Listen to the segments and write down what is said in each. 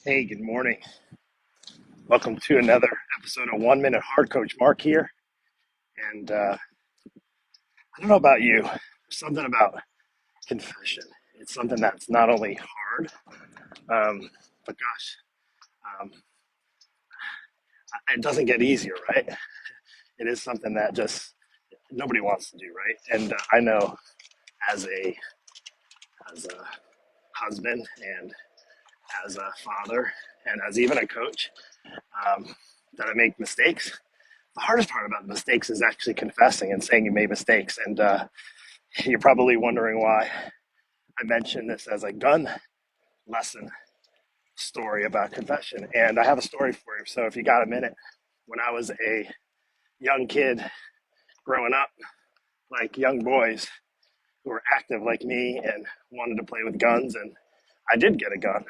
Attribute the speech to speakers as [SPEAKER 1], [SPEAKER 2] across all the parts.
[SPEAKER 1] Hey, good morning. Welcome to another episode of 1 Minute Hard. Coach Mark here. And I don't know about you, there's something about confession. It's something that's not only hard, but gosh, um, it doesn't get easier, right? It is something that just nobody wants to do, right? And I know as a husband and as a father and as even a coach um, that I make mistakes. The hardest part about the mistakes is actually confessing and saying you made mistakes. And you're probably wondering why I mentioned this as a gun lesson story about confession. And I have a story for you. So if you got a minute, when I was a young kid growing up, like young boys who were active like me and wanted to play with guns, and I did get a gun.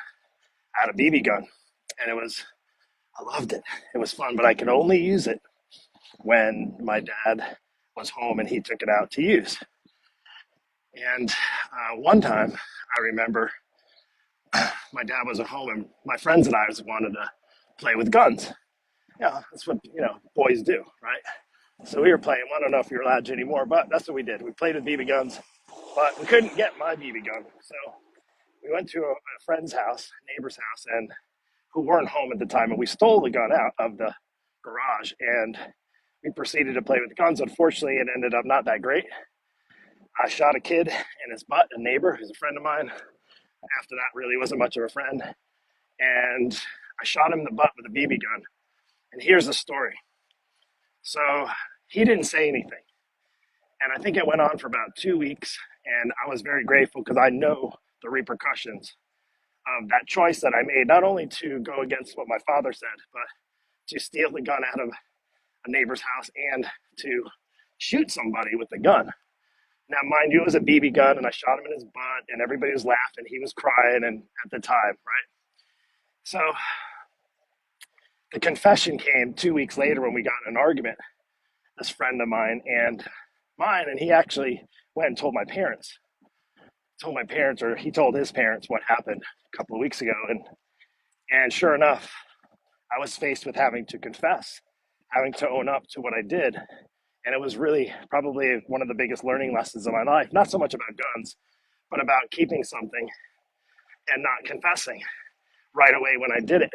[SPEAKER 1] I had a BB gun, and I loved it. It was fun, but I could only use it when my dad was home and he took it out to use. And one time, I remember my dad was at home and my friends and I just wanted to play with guns. Yeah, that's what boys do, right? So we were playing. I don't know if you're allowed to anymore, but that's what we did. We played with BB guns, but we couldn't get my BB gun. So we went to a friend's house, neighbor's house, and who weren't home at the time, and we stole the gun out of the garage and we proceeded to play with the guns. Unfortunately, it ended up not that great. I shot a kid in his butt, a neighbor who's a friend of mine. After that, really wasn't much of a friend. And I shot him in the butt with a BB gun. And here's the story. So he didn't say anything. And I think it went on for about 2 weeks. And I was very grateful because I know the repercussions of that choice that I made, not only to go against what my father said, but to steal the gun out of a neighbor's house and to shoot somebody with the gun. Now, mind you, it was a BB gun, and I shot him in his butt, and everybody was laughing. He was crying, and at the time, right? So the confession came 2 weeks later when we got in an argument, this friend of mine and and he actually went and told my parents. Or he told his parents what happened a couple of weeks ago, and sure enough, I was faced with having to confess, having to own up to what I did. And it was really probably one of the biggest learning lessons of my life, not so much about guns, but about keeping something and not confessing right away when I did it.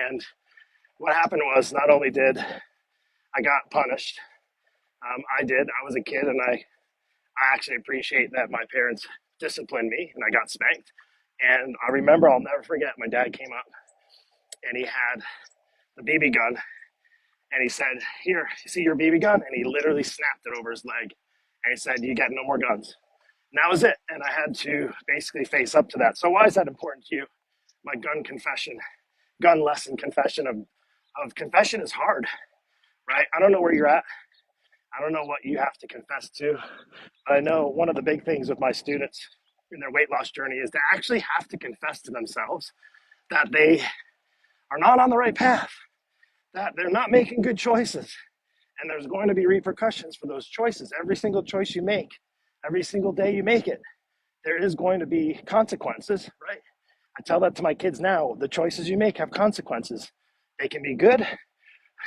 [SPEAKER 1] And what happened was not only did I got punished, I was a kid, and I actually appreciate that my parents disciplined me and I got spanked. And I remember, I'll never forget, my dad came up and he had the BB gun and he said, "Here, you see your BB gun?" And he literally snapped it over his leg. And he said, "You got no more guns." And that was it. And I had to basically face up to that. So why is that important to you? My gun lesson confession of confession is hard, right? I don't know where you're at. I don't know what you have to confess to. But I know one of the big things with my students in their weight loss journey is to actually have to confess to themselves that they are not on the right path, that they're not making good choices. And there's going to be repercussions for those choices. Every single choice you make, every single day you make it, there is going to be consequences, right? I tell that to my kids now. The choices you make have consequences. They can be good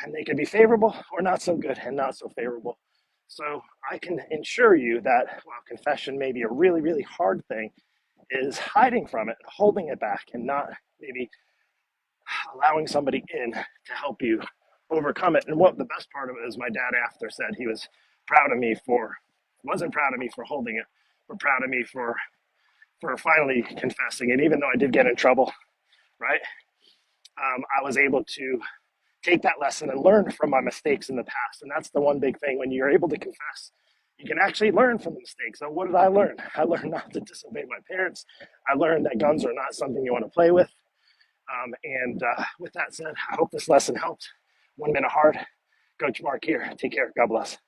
[SPEAKER 1] and they can be favorable, or not so good and not so favorable. So I can assure you that while confession may be a really, really hard thing, is hiding from it, holding it back, and not maybe allowing somebody in to help you overcome it. And what the best part of it is, my dad after said he was proud of me for, wasn't proud of me for holding it, but proud of me for finally confessing. And even though I did get in trouble, right, I was able to take that lesson and learn from my mistakes in the past. And that's the one big thing. When you're able to confess, you can actually learn from the mistakes. So what did I learn? I learned not to disobey my parents. I learned that guns are not something you want to play with. And with that said, I hope this lesson helped. 1 minute hard. Coach Mark here. Take care. God bless.